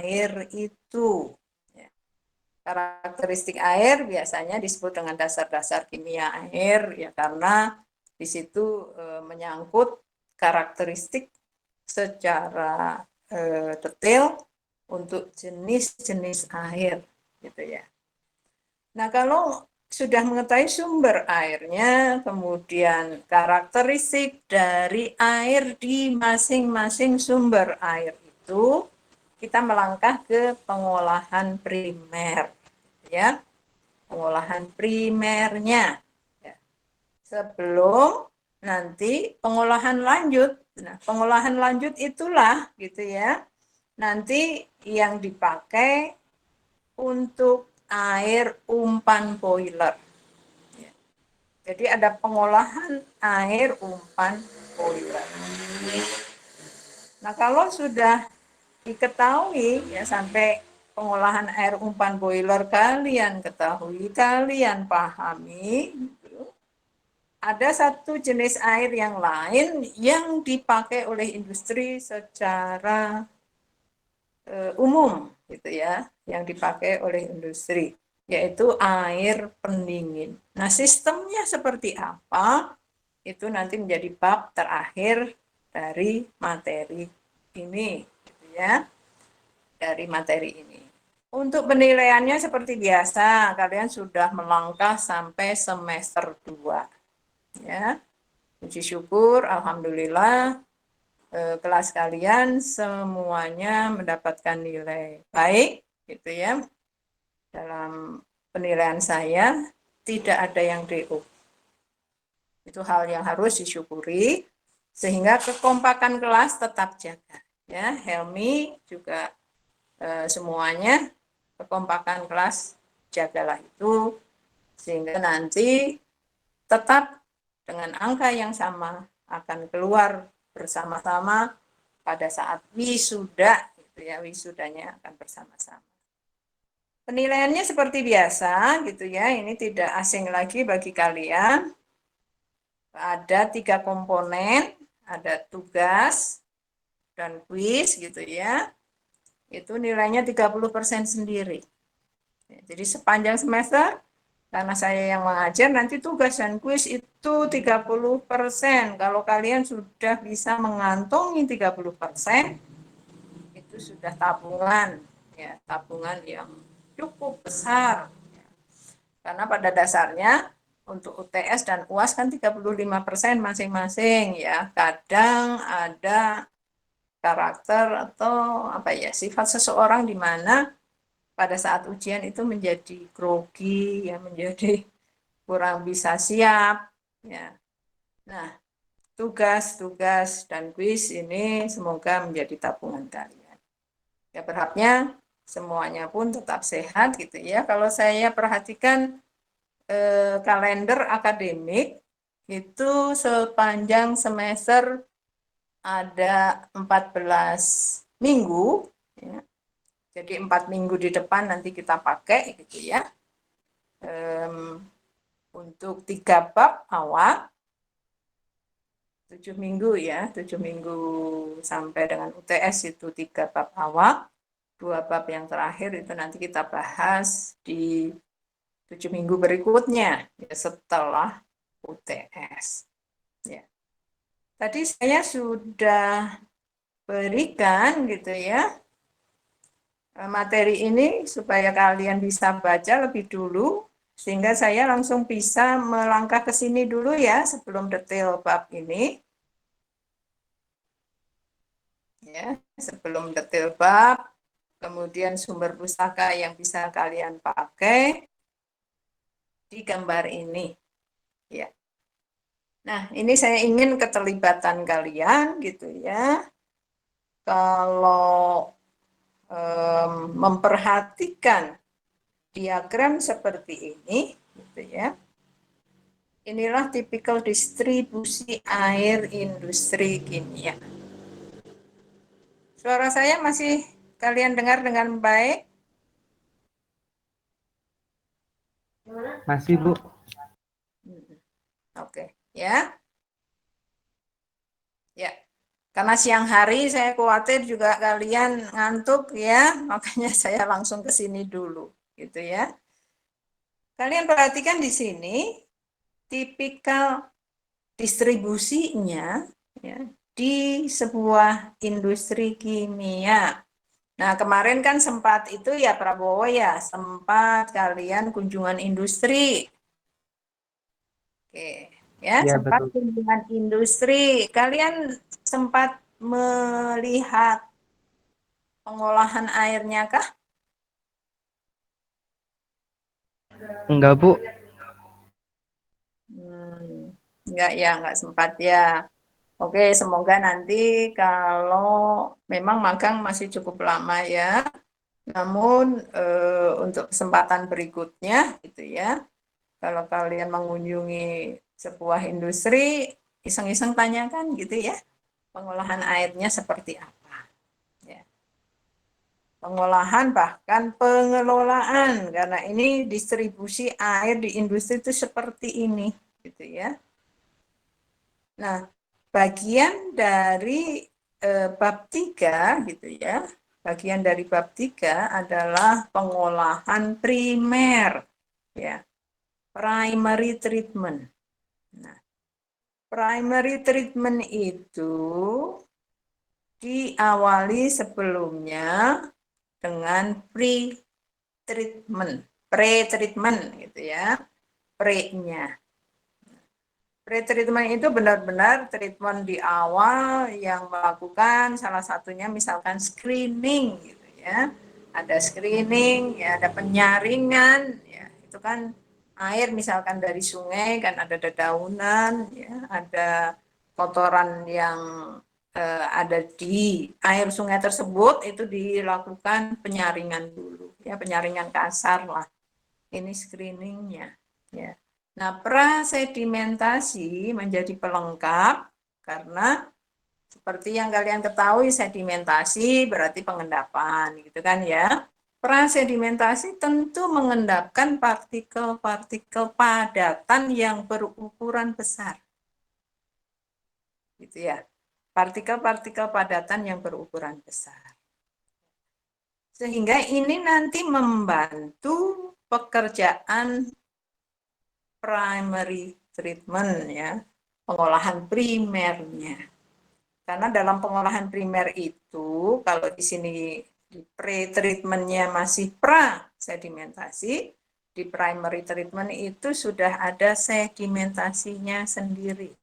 air itu. Ya. Karakteristik air biasanya disebut dengan dasar-dasar kimia air, ya karena di situ menyangkut karakteristik secara detail untuk jenis-jenis air, gitu ya. Nah, kalau sudah mengetahui sumber airnya, kemudian karakteristik dari air di masing-masing sumber air itu, kita melangkah ke pengolahan primer, ya, pengolahan primernya. Ya. Sebelum nanti pengolahan lanjut. Nah, pengolahan lanjut itulah, gitu ya, nanti yang dipakai untuk air umpan boiler. Jadi ada pengolahan air umpan boiler. Nah, kalau sudah diketahui ya sampai pengolahan air umpan boiler kalian ketahui, kalian pahami, ada satu jenis air yang lain yang dipakai oleh industri secara umum gitu ya, yang dipakai oleh industri, yaitu air pendingin. Nah, sistemnya seperti apa? Itu nanti menjadi bab terakhir dari materi ini, gitu ya. Dari materi ini. Untuk penilaiannya seperti biasa, kalian sudah melangkah sampai semester 2. Ya. Puji syukur, alhamdulillah kelas kalian semuanya mendapatkan nilai baik, gitu ya. Dalam penilaian saya tidak ada yang DO. Itu hal yang harus disyukuri sehingga kekompakan kelas tetap jaga. Ya, Helmi juga semuanya kekompakan kelas jagalah itu sehingga nanti tetap dengan angka yang sama akan keluar bersama-sama pada saat wisuda, gitu ya, wisudanya akan bersama-sama. Penilaiannya seperti biasa, gitu ya, ini tidak asing lagi bagi kalian. Ada 3 komponen, ada tugas dan kuis, gitu ya. Itu nilainya 30% sendiri. Jadi sepanjang semester, karena saya yang mengajar, nanti tugas dan kuis itu 30%. Kalau kalian sudah bisa mengantongi 30%, itu sudah tabungan, ya, tabungan yang cukup besar. Karena pada dasarnya untuk UTS dan UAS kan 35% masing-masing ya. Kadang ada karakter atau apa ya, sifat seseorang di mana pada saat ujian itu menjadi grogi, ya, menjadi kurang bisa siap, ya. Nah, tugas-tugas dan kuis ini semoga menjadi tabungan kalian. Ya, berharapnya semuanya pun tetap sehat, gitu ya. Kalau saya perhatikan kalender akademik itu sepanjang semester ada 14 minggu, ya. Jadi 4 minggu di depan nanti kita pakai, gitu ya. Untuk 3 bab awal 7 minggu ya, 7 minggu sampai dengan UTS itu 3 bab awal, 2 bab yang terakhir itu nanti kita bahas di 7 minggu berikutnya ya, setelah UTS. Ya. Tadi saya sudah berikan gitu ya materi ini supaya kalian bisa baca lebih dulu sehingga saya langsung bisa melangkah ke sini dulu ya sebelum detail bab ini. Ya, sebelum detail bab, kemudian sumber pustaka yang bisa kalian pakai di gambar ini. Ya. Nah, ini saya ingin keterlibatan kalian gitu ya. Kalau memperhatikan diagram seperti ini, gitu ya. Inilah tipikal distribusi air industri kimia. Suara saya masih kalian dengar dengan baik? Masih, Bu. Oke, ya. Ya. Karena siang hari saya khawatir juga kalian ngantuk ya, makanya saya langsung ke sini dulu, gitu ya. Kalian perhatikan di sini tipikal distribusinya ya, di sebuah industri kimia. Nah, kemarin kan sempat itu ya Prabowo ya, sempat kalian kunjungan industri. Oke, ya, Iya sempat betul. kunjungan industri. Kalian sempat melihat pengolahan airnya kah? Enggak Bu. Enggak ya, enggak sempat ya. Oke, semoga nanti kalau memang magang masih cukup lama ya. Namun untuk kesempatan berikutnya gitu ya, kalau kalian mengunjungi sebuah industri, iseng-iseng tanyakan gitu ya, pengolahan airnya seperti apa. Ya. Pengolahan bahkan pengelolaan, karena ini distribusi air di industri itu seperti ini gitu ya. Nah, bagian dari bab 3 gitu ya. Bagian dari bab 3 adalah pengolahan primer ya. Primary treatment. Nah, primary treatment itu diawali sebelumnya dengan pre-treatment. Pre-treatment gitu ya. Pre-nya. Pre-treatment itu benar-benar treatment di awal yang melakukan salah satunya misalkan screening gitu ya. Ada screening, ya ada penyaringan, ya itu kan air misalkan dari sungai kan ada dedaunan, ya ada kotoran yang ada di air sungai tersebut itu dilakukan penyaringan dulu, ya penyaringan kasar lah. Ini screeningnya, ya. Nah, prasedimentasi menjadi pelengkap karena seperti yang kalian ketahui sedimentasi berarti pengendapan gitu kan ya. Prasedimentasi tentu mengendapkan partikel-partikel padatan yang berukuran besar. Gitu ya. Partikel-partikel padatan yang berukuran besar. Sehingga ini nanti membantu pekerjaan primary treatment ya, pengolahan primernya. Karena dalam pengolahan primer itu kalau di sini di pre-treatmentnya masih pra-sedimentasi, di primary treatment itu sudah ada sedimentasinya sendiri.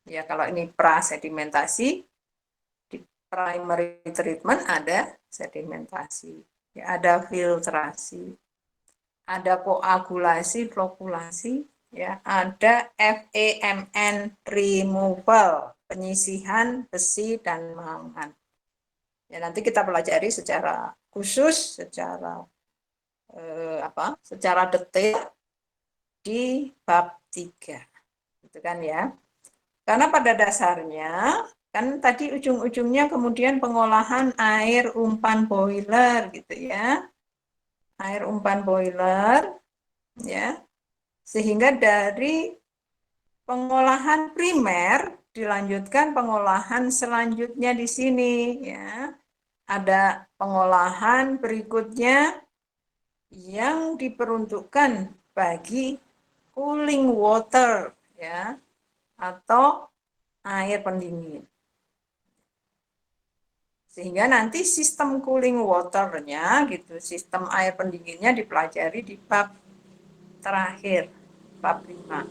Ya kalau ini pra-sedimentasi, di primary treatment ada sedimentasi, ya, ada filtrasi, ada koagulasi, flokulasi, ya, ada FEMN removal, penyisihan besi dan mangan. Ya, nanti kita pelajari secara khusus, secara secara detail di bab 3. Gitu kan ya. Karena pada dasarnya kan tadi ujung-ujungnya kemudian pengolahan air umpan boiler gitu ya. Air umpan boiler ya. Sehingga dari pengolahan primer dilanjutkan pengolahan selanjutnya di sini ya. Ada pengolahan berikutnya yang diperuntukkan bagi cooling water ya atau air pendingin. Sehingga nanti sistem cooling waternya gitu, sistem air pendinginnya dipelajari di bab terakhir, bab 5.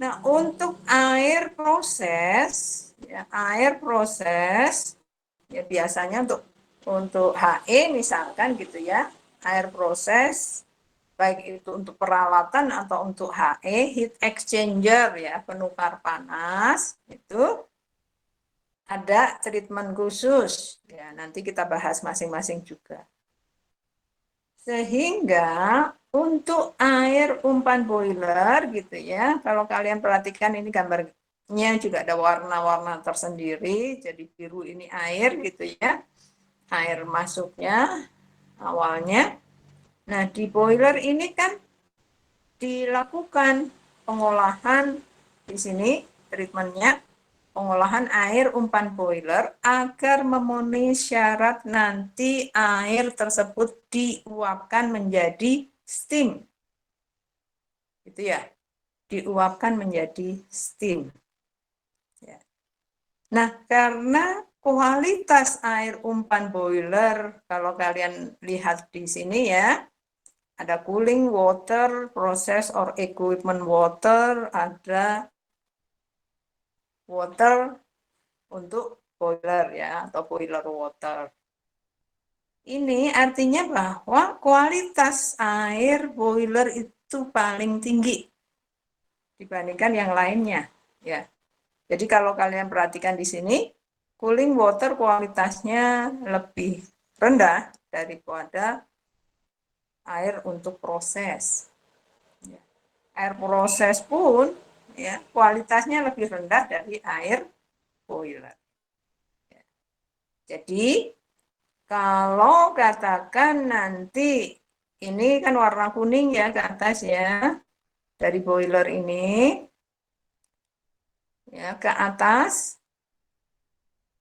Nah, untuk air proses ya biasanya untuk HE misalkan gitu ya, air proses baik itu untuk peralatan atau untuk HE heat exchanger ya, penukar panas itu ada treatment khusus ya, nanti kita bahas masing-masing juga. Sehingga untuk air umpan boiler gitu ya, kalau kalian perhatikan ini gambarnya juga ada warna-warna tersendiri, jadi biru ini air gitu ya, air masuknya awalnya. Nah di boiler ini kan dilakukan pengolahan di sini treatmentnya pengolahan air umpan boiler agar memenuhi syarat nanti air tersebut diuapkan menjadi steam. Gitu ya, diuapkan menjadi steam. Ya. Nah, karena kualitas air umpan boiler, kalau kalian lihat di sini ya, ada cooling water, process or equipment water, ada water untuk boiler ya, atau boiler water. Ini artinya bahwa kualitas air boiler itu paling tinggi dibandingkan yang lainnya ya. Jadi kalau kalian perhatikan di sini, cooling water kualitasnya lebih rendah daripada air untuk proses. Air proses pun ya kualitasnya lebih rendah dari air boiler. Jadi kalau katakan nanti ini kan warna kuning ya ke atas ya, dari boiler ini ya ke atas,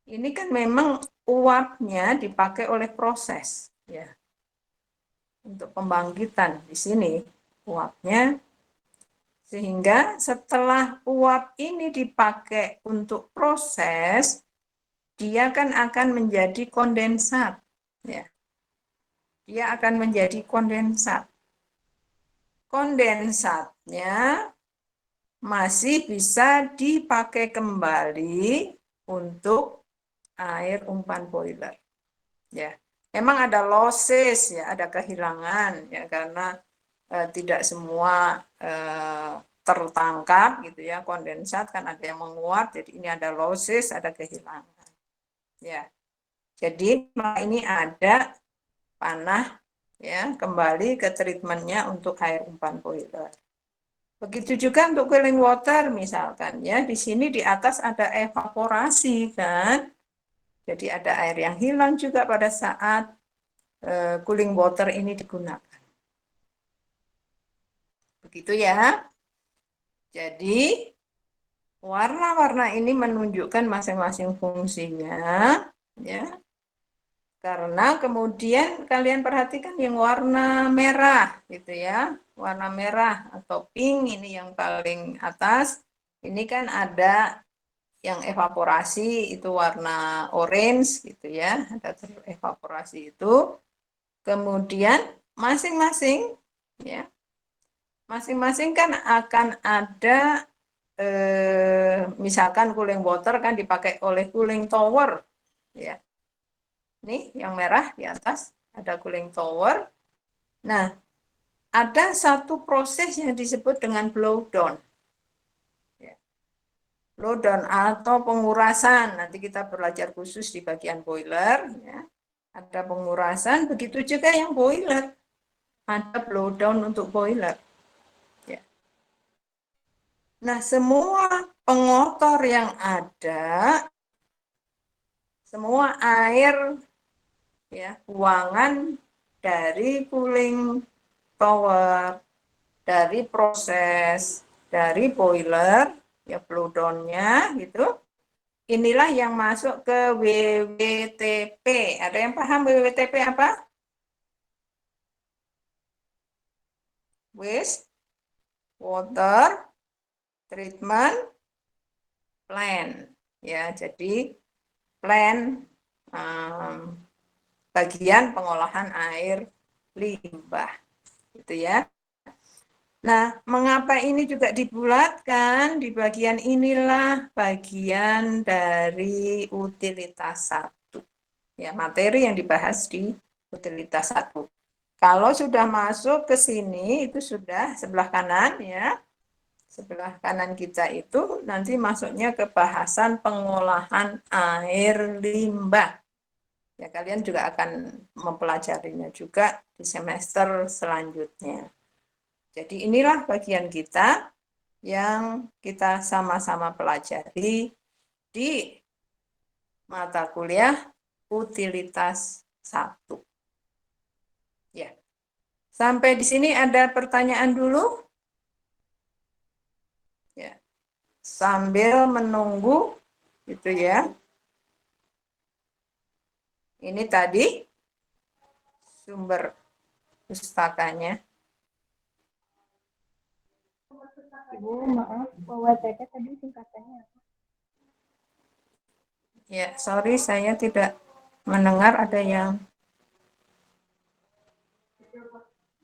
ini kan memang uapnya dipakai oleh proses ya. Untuk pembangkitan di sini uapnya, sehingga setelah uap ini dipakai untuk proses, dia kan akan menjadi kondensat ya. Dia akan menjadi kondensat. Kondensatnya masih bisa dipakai kembali untuk air umpan boiler. Ya, memang ada losses ya, ada kehilangan ya karena tidak semua tertangkap gitu ya, kondensat kan ada yang menguap, jadi ini ada losses, ada kehilangan. Ya, jadi ini ada panah ya kembali ke treatmentnya untuk air umpan boiler. Begitu juga untuk cooling water misalkan ya, di sini di atas ada evaporasi kan. Jadi ada air yang hilang juga pada saat cooling water ini digunakan. Begitu ya. Jadi warna-warna ini menunjukkan masing-masing fungsinya ya. Karena kemudian kalian perhatikan yang warna merah gitu ya. Warna merah atau pink ini yang paling atas. Ini kan ada yang evaporasi itu warna orange gitu ya. Ada evaporasi itu. Kemudian masing-masing ya. Masing-masing kan akan ada misalkan cooling water kan dipakai oleh cooling tower ya. Nih yang merah di atas ada cooling tower. Nah, ada satu proses yang disebut dengan blow down. Ya. Blow down atau pengurasan. Nanti kita belajar khusus di bagian boiler. Ya. Ada pengurasan, begitu juga yang boiler. Ada blow down untuk boiler. Ya. Nah, semua pengotor yang ada, semua air ya buangan dari cooling tower, dari proses, dari boiler, ya blow down-nya gitu. Inilah yang masuk ke WWTP. Ada yang paham WWTP apa? Waste Water Treatment Plan. Ya, jadi plan bagian pengolahan air limbah. Gitu ya. Nah, mengapa ini juga dibulatkan? Di bagian inilah bagian dari utilitas 1. Ya, materi yang dibahas di utilitas 1. Kalau sudah masuk ke sini, itu sudah sebelah kanan ya. Sebelah kanan kita itu nanti masuknya ke bahasan pengolahan air limbah. Ya, kalian juga akan mempelajarinya juga di semester selanjutnya. Jadi inilah bagian kita yang kita sama-sama pelajari di mata kuliah utilitas 1. Ya. Sampai di sini ada pertanyaan dulu? Ya. sambil menunggu gitu ya. Ini tadi sumber pustakanya. Ibu, maaf, WWTP tadi singkatannya apa? Ya, sorry saya tidak mendengar ada yang.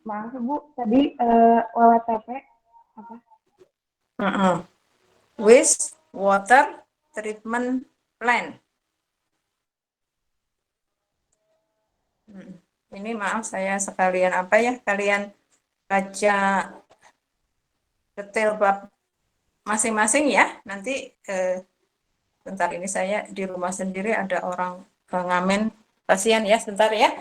Maaf, Ibu, tadi WWTP apa? Waste Water Treatment Plant. Ini maaf saya sekalian apa ya, kalian baca detail bab masing-masing ya. Nanti bentar ini saya di rumah sendiri ada orang ngamen pasien ya, sebentar ya.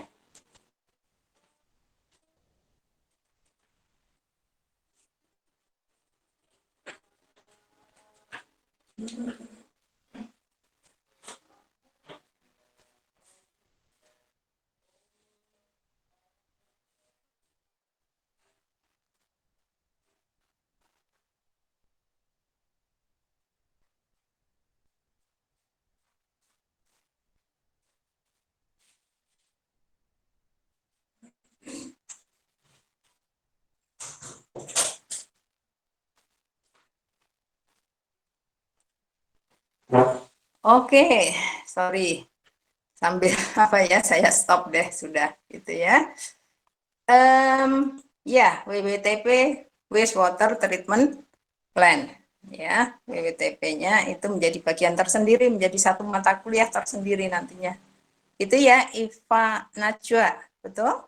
Oke, sorry. Sambil apa ya, saya stop deh sudah gitu ya. Ya, WWTP Wastewater Treatment Plant ya. WWTP-nya itu menjadi bagian tersendiri, menjadi satu mata kuliah tersendiri nantinya. Itu ya, Iva Najwa, betul?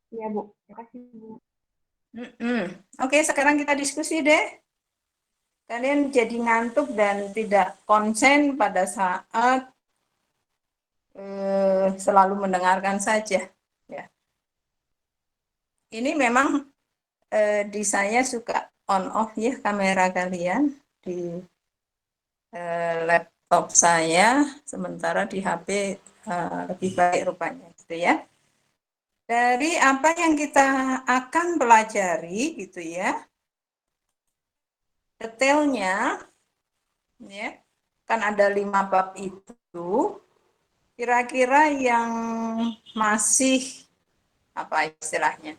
Iya, Bu. Terima kasih, Bu. Oke, sekarang kita diskusi deh. Kalian jadi ngantuk dan tidak konsen pada saat selalu mendengarkan saja. Ya. Ini memang di saya suka on off ya kamera kalian di laptop saya, sementara di HP lebih baik rupanya gitu ya. Dari apa yang kita akan pelajari gitu ya, detailnya ya, kan ada 5 bab itu, kira-kira yang masih apa istilahnya,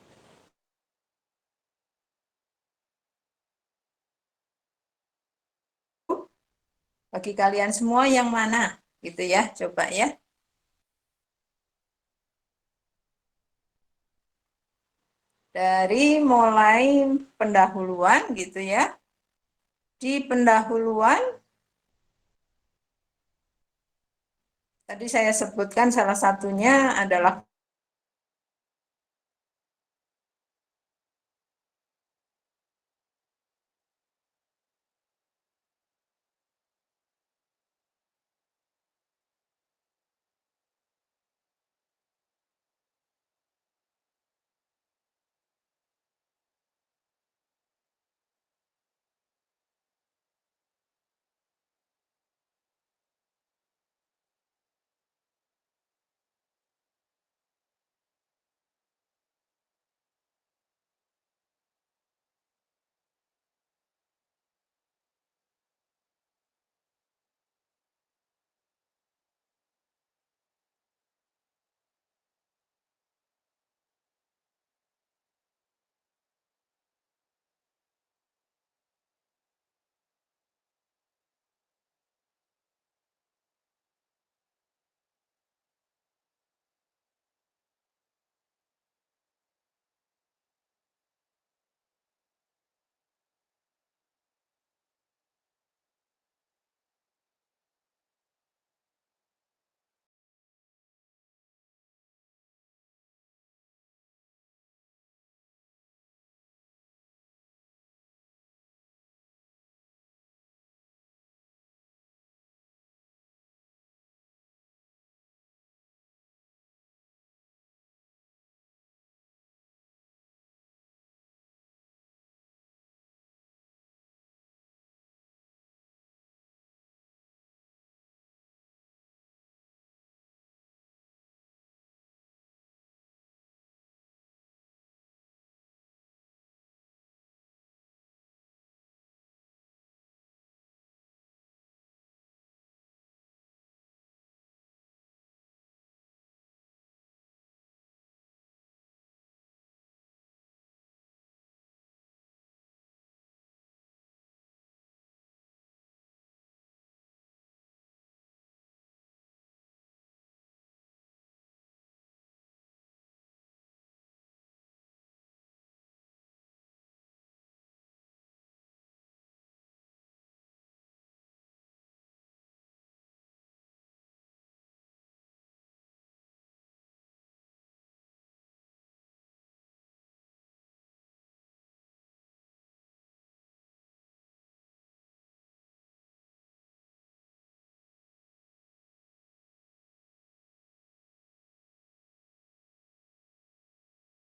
bagi kalian semua yang mana gitu ya, coba ya. Dari mulai pendahuluan gitu ya. Di pendahuluan tadi saya sebutkan salah satunya adalah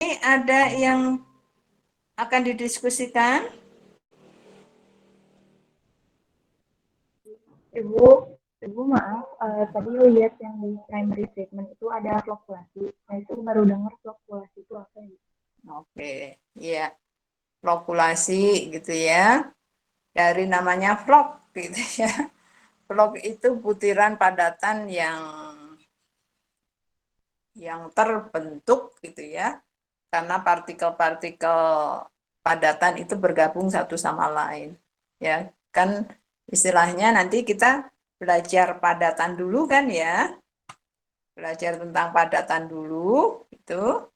ada yang akan didiskusikan? Ibu maaf, tadi lihat yang di primary statement itu ada fluktuasi. Nah itu baru dengar fluktuasi itu apa ya? Oke, ya, flokkulasi gitu ya. Dari namanya flok gitu ya. Flok itu butiran padatan yang terbentuk gitu ya. Karena partikel-partikel padatan itu bergabung satu sama lain. Ya, kan istilahnya nanti kita belajar padatan dulu kan ya. Belajar tentang padatan dulu itu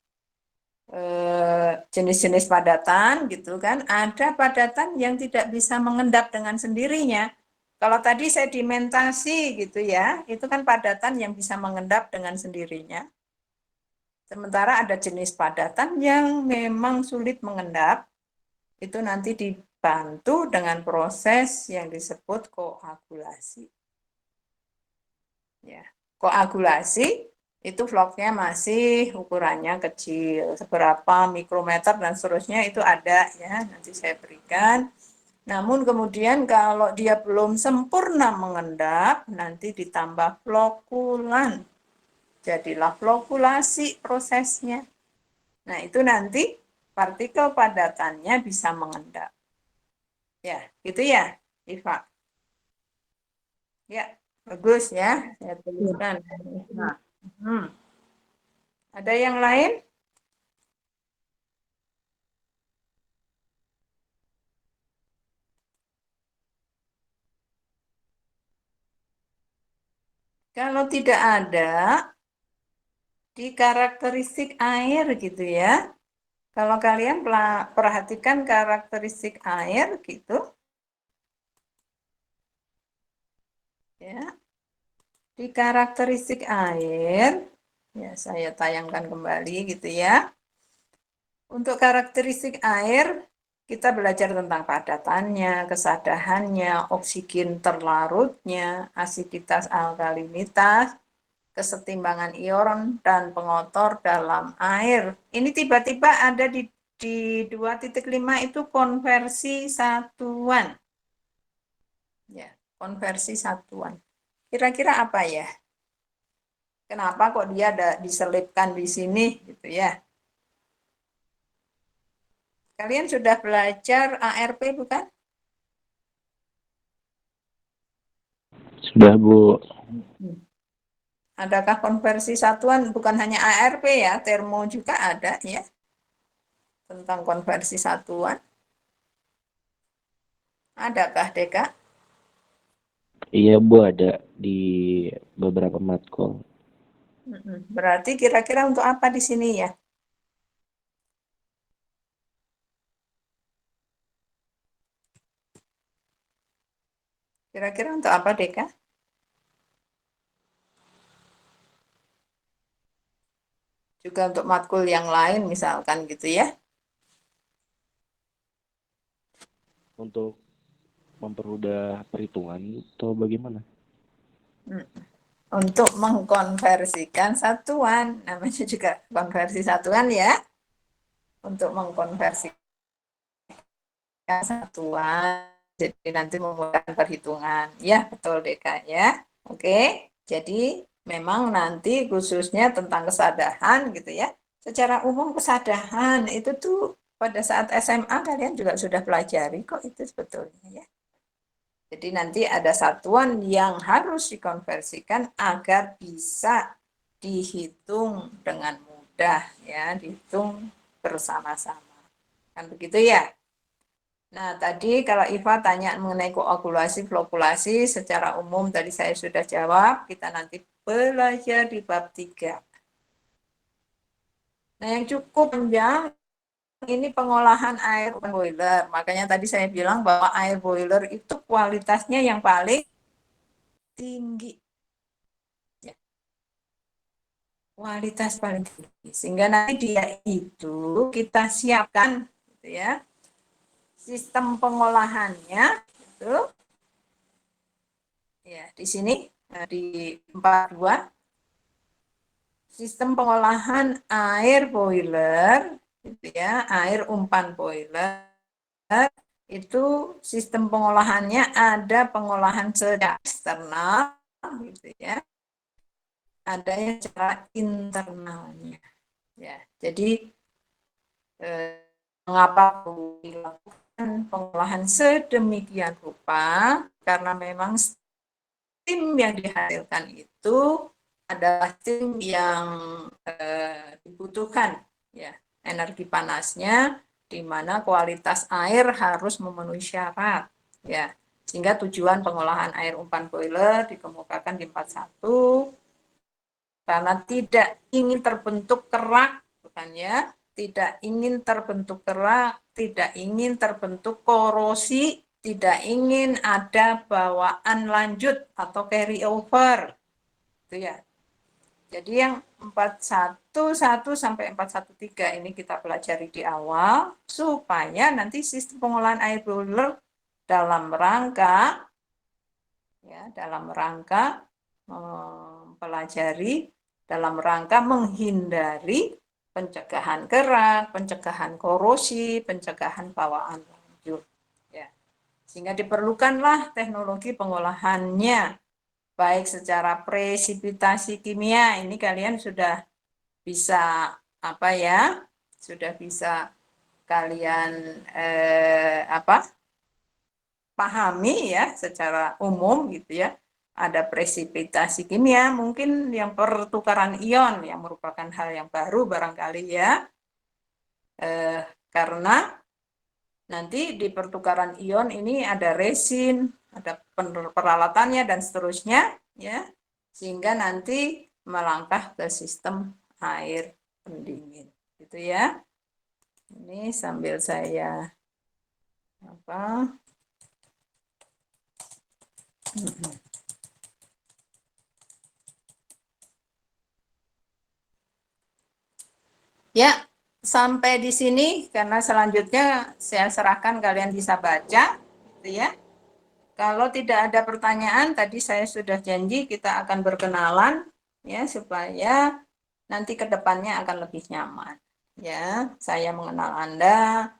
jenis-jenis padatan gitu kan. Ada padatan yang tidak bisa mengendap dengan sendirinya. Kalau tadi sedimentasi gitu ya, itu kan padatan yang bisa mengendap dengan sendirinya. Sementara ada jenis padatan yang memang sulit mengendap, itu nanti dibantu dengan proses yang disebut koagulasi. Ya, koagulasi itu vlognya masih ukurannya kecil, seberapa mikrometer dan seterusnya itu ada ya, nanti saya berikan. Namun kemudian kalau dia belum sempurna mengendap, nanti ditambah flokulan. Jadilah flokulasi prosesnya. Nah, itu nanti partikel padatannya bisa mengendap. Ya, gitu ya, Iva. Ya, bagus ya, saya tuliskan. Nah, ada yang lain? Kalau tidak ada, di karakteristik air gitu ya. Kalau kalian perhatikan karakteristik air gitu, ya. Di karakteristik air, ya saya tayangkan kembali gitu ya. Untuk karakteristik air, kita belajar tentang padatannya, kesadahannya, oksigen terlarutnya, asiditas alkalinitas, kesetimbangan ion, dan pengotor dalam air. Ini tiba-tiba ada di 2.5 itu konversi satuan. Ya, konversi satuan. Kira-kira apa ya? Kenapa kok dia ada diselipkan di sini gitu ya? Kalian sudah belajar ARP bukan? Sudah, Bu. Adakah konversi satuan bukan hanya ARP ya, termo juga ada ya tentang konversi satuan. Adakah Deka? Iya, Bu, ada di beberapa matkul. Berarti kira-kira untuk apa di sini ya? Kira-kira untuk apa Deka? Juga untuk matkul yang lain misalkan gitu ya. Untuk mempermudah perhitungan atau bagaimana? Untuk mengkonversikan satuan, namanya juga konversi satuan ya. Untuk mengkonversikan satuan, jadi nanti memudahkan perhitungan. Ya, betul Deka ya. Oke, jadi memang nanti khususnya tentang kesadahan gitu ya. Secara umum kesadahan itu tuh pada saat SMA kalian juga sudah pelajari kok itu sebetulnya ya. Jadi nanti ada satuan yang harus dikonversikan agar bisa dihitung dengan mudah ya, dihitung bersama-sama. Kan begitu ya? Nah, tadi kalau Iva tanya mengenai koagulasi, flokkulasi, secara umum tadi saya sudah jawab, kita nanti belajar di bab 3. Nah, yang cukup panjang ini pengolahan air boiler. Makanya tadi saya bilang bahwa air boiler itu kualitasnya yang paling tinggi. Ya, kualitas paling tinggi. Sehingga nanti dia itu kita siapkan gitu ya. Sistem pengolahannya itu ya di sini di 42 sistem pengolahan air boiler, gitu ya, air umpan boiler, itu sistem pengolahannya ada pengolahan secara eksternal, gitu ya, ada yang secara internalnya. Ya, jadi mengapa dilakukan pengolahan sedemikian rupa? Karena memang steam yang dihasilkan itu adalah steam yang dibutuhkan, ya, energi panasnya, di mana kualitas air harus memenuhi syarat, ya, sehingga tujuan pengolahan air umpan boiler dikemukakan di 41 karena tidak ingin terbentuk kerak, bukan ya, tidak ingin terbentuk kerak, tidak ingin terbentuk korosi, tidak ingin ada bawaan lanjut atau carry over, itu ya. Jadi yang 411 sampai 413 ini kita pelajari di awal supaya nanti sistem pengolahan air boiler dalam rangka mempelajari, dalam rangka menghindari pencegahan kerak, pencegahan korosi, pencegahan bawaan lanjut. Ya. Sehingga diperlukanlah teknologi pengolahannya, baik secara presipitasi kimia, ini kalian sudah bisa sudah bisa kalian pahami ya secara umum gitu ya. Ada presipitasi kimia, mungkin yang pertukaran ion yang merupakan hal yang baru barangkali ya, karena nanti di pertukaran ion ini ada resin, ada peralatannya dan seterusnya ya, sehingga nanti melangkah ke sistem air pendingin gitu ya. Ini sambil saya ya, sampai di sini karena selanjutnya saya serahkan kalian bisa baca gitu ya. Kalau tidak ada pertanyaan, tadi saya sudah janji kita akan berkenalan ya supaya nanti ke depannya akan lebih nyaman. Ya, saya mengenal Anda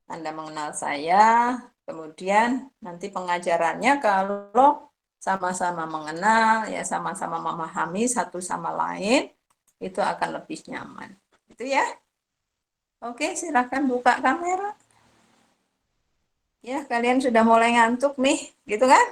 mengenal saya, kemudian nanti pengajarannya kalau sama-sama mengenal, ya sama-sama memahami satu sama lain, itu akan lebih nyaman. Itu ya. Oke, silakan buka kamera. Ya, kalian sudah mulai ngantuk nih, gitu kan?